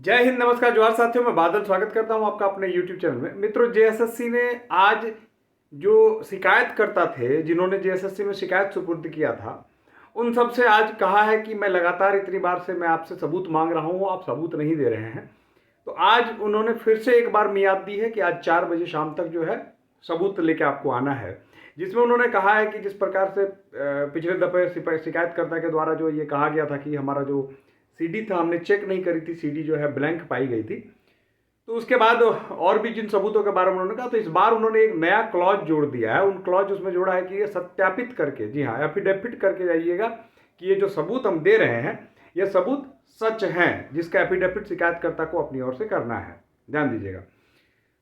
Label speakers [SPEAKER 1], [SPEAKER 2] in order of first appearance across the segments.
[SPEAKER 1] जय हिंद, नमस्कार, जोहार साथियों। मैं बादल स्वागत करता हूं आपका अपने YouTube चैनल में। मित्रों, जेएसएससी ने आज जो शिकायतकर्ता थे, जिन्होंने जेएसएससी में शिकायत सुपुर्द किया था, उन सब से आज कहा है कि मैं लगातार इतनी बार से मैं आपसे सबूत मांग रहा हूं, आप सबूत नहीं दे रहे हैं। तो आज उन्होंने फिर से एक बार मियाद दी है कि आज 4 बजे शाम तक जो है सबूत लेके आपको आना है, जिसमें उन्होंने कहा है कि जिस प्रकार से पिछले दफे शिकायतकर्ता के द्वारा जो ये कहा गया था कि हमारा जो सीडी था हमने चेक नहीं करी थी, सीडी जो है ब्लैंक पाई गई थी। तो उसके बाद और भी जिन सबूतों के बारे में उन्होंने कहा, तो इस बार उन्होंने एक नया क्लॉज जोड़ दिया है। उन क्लॉज उसमें जोड़ा है कि ये सत्यापित करके, जी हाँ, एफिडेविट करके जाइएगा कि ये जो सबूत हम दे रहे हैं ये सबूत सच हैं, जिसका एफिडेविट शिकायतकर्ता को अपनी ओर से करना है। ध्यान दीजिएगा।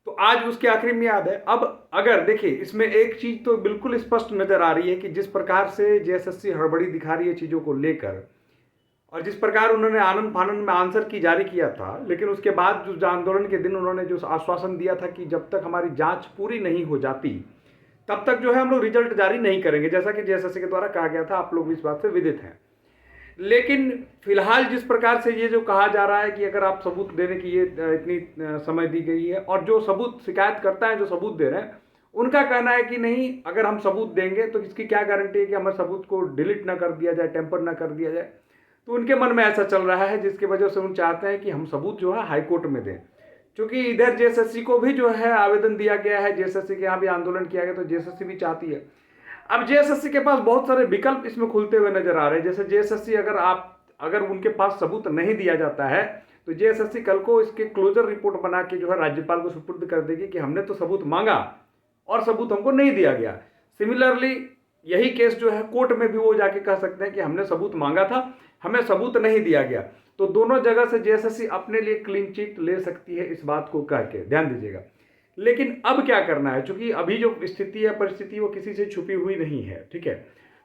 [SPEAKER 1] तो आज उसकी आखिरी मियाद है। अब अगर देखिए, इसमें एक चीज तो बिल्कुल स्पष्ट नजर आ रही है कि जिस प्रकार से जेएसएससी हड़बड़ी दिखा रही है चीजों को लेकर, और जिस प्रकार उन्होंने आनंद फानंद में आंसर की जारी किया था, लेकिन उसके बाद जो आंदोलन के दिन उन्होंने जो आश्वासन दिया था कि जब तक हमारी जांच पूरी नहीं हो जाती तब तक जो है हम लोग रिजल्ट जारी नहीं करेंगे, जैसा कि जेएसएससी के द्वारा कहा गया था। आप लोग इस बात से विदित हैं। लेकिन फिलहाल जिस प्रकार से ये जो कहा जा रहा है कि अगर आप सबूत देने की ये इतनी समय दी गई है, और जो सबूत शिकायत करता है, जो सबूत दे रहे हैं, उनका कहना है कि नहीं, अगर हम सबूत देंगे तो इसकी क्या गारंटी है कि हमारे सबूत को डिलीट ना कर दिया जाए, टेम्पर ना कर दिया जाए। तो उनके मन में ऐसा चल रहा है, जिसकी वजह से उन चाहते हैं कि हम सबूत जो है हाईकोर्ट में दें। क्योंकि इधर जेएसएससी को भी जो है आवेदन दिया गया है, जेएसएससी के यहाँ भी आंदोलन किया गया, तो जेएसएससी भी चाहती है। अब जेएसएससी के पास बहुत सारे विकल्प इसमें खुलते हुए नजर आ रहे हैं। जैसे जेएसएससी अगर उनके पास सबूत नहीं दिया जाता है तो जेएसएससी कल को इसके क्लोजर रिपोर्ट बना के जो है राज्यपाल को सुपुर्द कर देगी कि हमने तो सबूत मांगा और सबूत हमको नहीं दिया गया। सिमिलरली यही केस जो है कोर्ट में भी वो जाके कह सकते हैं कि हमने सबूत मांगा था, हमें सबूत नहीं दिया गया। तो दोनों जगह से जेएसएससी अपने लिए क्लीन चिट ले सकती है इस बात को कह के। ध्यान दीजिएगा। लेकिन अब क्या करना है, क्योंकि अभी जो स्थिति है, परिस्थिति, वो किसी से छुपी हुई नहीं है। ठीक है।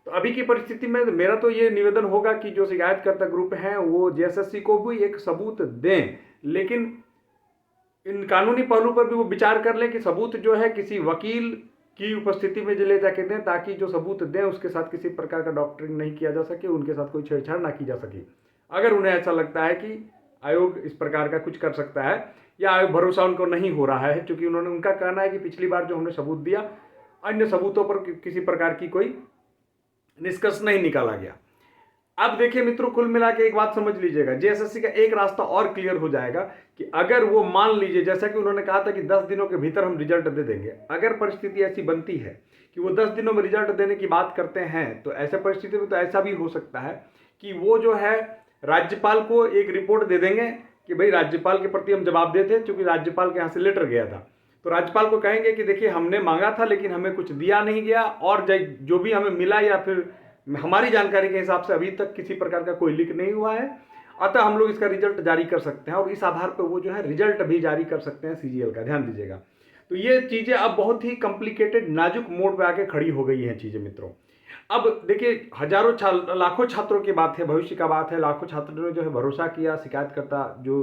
[SPEAKER 1] तो अभी की परिस्थिति में मेरा तो ये निवेदन होगा कि जो शिकायतकर्ता ग्रुप हैं वो जेएसएससी को भी एक सबूत दें, लेकिन इन कानूनी पहलू पर भी वो विचार कर लें कि सबूत जो है किसी वकील की उपस्थिति में ले जाके दें, ताकि जो सबूत दें उसके साथ किसी प्रकार का डॉक्टरिंग नहीं किया जा सके, उनके साथ कोई छेड़छाड़ ना की जा सके। अगर उन्हें ऐसा लगता है कि आयोग इस प्रकार का कुछ कर सकता है, या आयोग भरोसा उनको नहीं हो रहा है, क्योंकि उनका कहना है कि पिछली बार जो हमने सबूत दिया, अन्य सबूतों पर किसी प्रकार की कोई निष्कर्ष नहीं निकाला गया। अब देखिए मित्रों, कुल मिला के एक बात समझ लीजिएगा, जेएसएससी का एक रास्ता और क्लियर हो जाएगा कि अगर वो मान लीजिए, जैसा कि उन्होंने कहा था कि 10 दिनों के भीतर हम रिजल्ट दे देंगे, अगर परिस्थिति ऐसी बनती है कि वो 10 दिनों में रिजल्ट देने की बात करते हैं, तो ऐसे परिस्थिति में तो ऐसा भी हो सकता है कि वो जो है राज्यपाल को एक रिपोर्ट दे देंगे कि भाई राज्यपाल के प्रति हम जवाब देते, क्योंकि राज्यपाल के यहाँ से लेटर गया था। तो राज्यपाल को कहेंगे कि देखिए हमने मांगा था लेकिन हमें कुछ दिया नहीं गया, और जो भी हमें मिला या फिर हमारी जानकारी के हिसाब से अभी तक किसी प्रकार का कोई लीक नहीं हुआ है, अतः हम लोग इसका रिजल्ट जारी कर सकते हैं, और इस आधार पर वो जो है रिजल्ट भी जारी कर सकते हैं सीजीएल का। ध्यान दीजिएगा। तो ये चीज़ें अब बहुत ही कॉम्प्लिकेटेड, नाजुक मोड पे आके खड़ी हो गई हैं चीज़ें मित्रों। अब देखिए, लाखों छात्रों की बात है, भविष्य का बात है। लाखों छात्रों ने जो है भरोसा किया, शिकायतकर्ता जो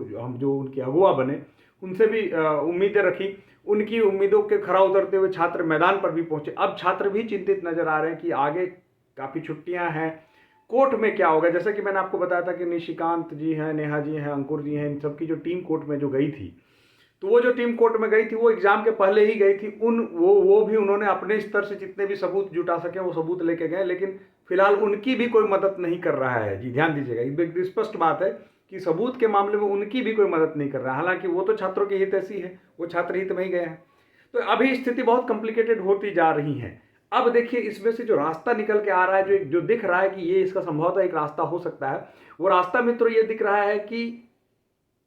[SPEAKER 1] उनके अगुवा बने, उनसे भी उम्मीदें रखी। उनकी उम्मीदों के खरा उतरते हुए छात्र मैदान पर भी पहुंचे। अब छात्र भी चिंतित नजर आ रहे हैं कि आगे काफ़ी छुट्टियां हैं, कोर्ट में क्या होगा। जैसे कि मैंने आपको बताया था कि निशिकांत जी हैं, नेहा जी हैं, अंकुर जी हैं, इन सब की जो टीम कोर्ट में जो गई थी, तो वो जो टीम कोर्ट में गई थी वो एग्जाम के पहले ही गई थी। वो भी उन्होंने अपने स्तर से जितने भी सबूत जुटा सके वो सबूत लेके गए, लेकिन फिलहाल उनकी भी कोई मदद नहीं कर रहा है। जी ध्यान दीजिएगा, एक स्पष्ट बात है कि सबूत के मामले में उनकी भी कोई मदद नहीं कर रहा है। हालांकि वो तो छात्रों की हित ऐसी है, वो छात्र हित में ही गए हैं। तो अभी स्थिति बहुत कॉम्प्लिकेटेड होती जा रही है। अब देखिए, इसमें से जो रास्ता निकल के आ रहा है, जो दिख रहा है कि ये इसका संभवतः एक रास्ता हो सकता है, वो रास्ता मित्रों ये दिख रहा है कि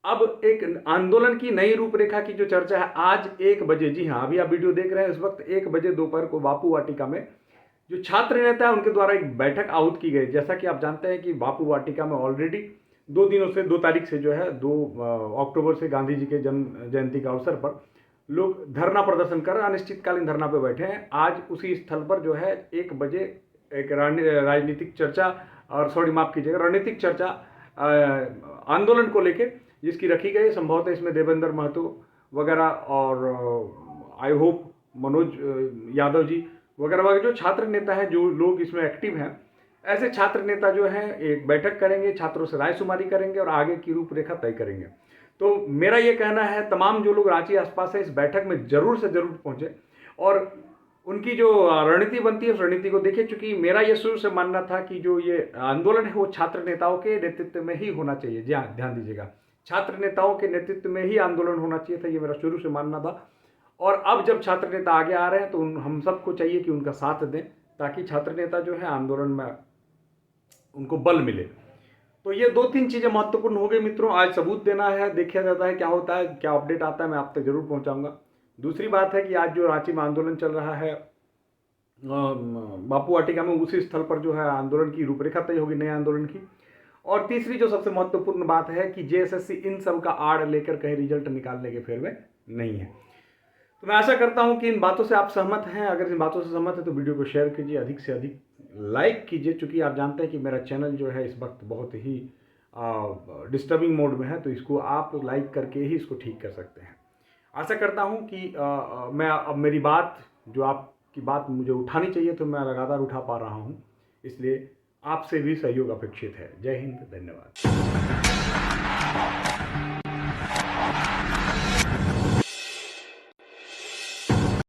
[SPEAKER 1] अब एक आंदोलन की नई रूपरेखा की जो चर्चा है, आज 1 बजे, जी हाँ, अभी आप वीडियो देख रहे हैं, इस वक्त 1 बजे दोपहर को बापू वाटिका में जो छात्र नेता है उनके द्वारा एक बैठक आहूत की गई। जैसा कि आप जानते हैं कि बापू वाटिका में ऑलरेडी 2 दिनों से, 2 तारीख से जो है, 2 अक्टूबर से गांधी जी के जन्म जयंती के अवसर पर लोग धरना प्रदर्शन कर, अनिश्चितकालीन धरना पे बैठे हैं। आज उसी स्थल पर जो है 1 बजे एक राजनीतिक चर्चा, और सॉरी माफ कीजिएगा, रणनीतिक चर्चा आंदोलन को लेके जिसकी रखी गई। संभवतः इसमें देवेंद्र महतो वगैरह, और आई होप मनोज यादव जी वगैरह वगैरह जो छात्र नेता हैं, जो लोग इसमें एक्टिव हैं, ऐसे छात्र नेता जो हैं एक बैठक करेंगे, छात्रों से राय शुमारी करेंगे और आगे की रूपरेखा तय करेंगे। तो मेरा ये कहना है तमाम जो लोग रांची आसपास है इस बैठक में ज़रूर से ज़रूर पहुँचे और उनकी जो रणनीति बनती है उस रणनीति को देखिए। चूँकि मेरा ये शुरू से मानना था कि जो ये आंदोलन है वो छात्र नेताओं के नेतृत्व में ही होना चाहिए। जी हाँ, ध्यान दीजिएगा, छात्र नेताओं के नेतृत्व में ही आंदोलन होना चाहिए था, ये मेरा शुरू से मानना था। और अब जब छात्र नेता आगे आ रहे हैं तो हम सबको चाहिए कि उनका साथ दें, ताकि छात्र नेता जो है आंदोलन में उनको बल मिले। तो ये 2-3 चीज़ें महत्वपूर्ण हो गई मित्रों। आज सबूत देना है, देखा जाता है क्या होता है, क्या अपडेट आता है, मैं आप तक जरूर पहुंचाऊंगा। दूसरी बात है कि आज जो रांची में आंदोलन चल रहा है बापू वाटिका में, उसी स्थल पर जो है आंदोलन की रूपरेखा तय होगी नए आंदोलन की। और तीसरी जो सबसे महत्वपूर्ण बात है कि जेएसएससी इन सब का आड़ लेकर कहीं रिजल्ट निकालने के फेर में नहीं है। तो मैं आशा करता हूं कि इन बातों से आप सहमत हैं। अगर इन बातों से सहमत है तो वीडियो को शेयर कीजिए, अधिक से अधिक लाइक कीजिए, चूँकि आप जानते हैं कि मेरा चैनल जो है इस वक्त बहुत ही डिस्टर्बिंग मोड में है, तो इसको आप लाइक करके ही इसको ठीक कर सकते हैं। आशा करता हूं कि मैं अब मेरी बात, जो आपकी बात मुझे उठानी चाहिए तो मैं लगातार उठा पा रहा हूं, इसलिए आपसे भी सहयोग अपेक्षित है। जय हिंद, धन्यवाद।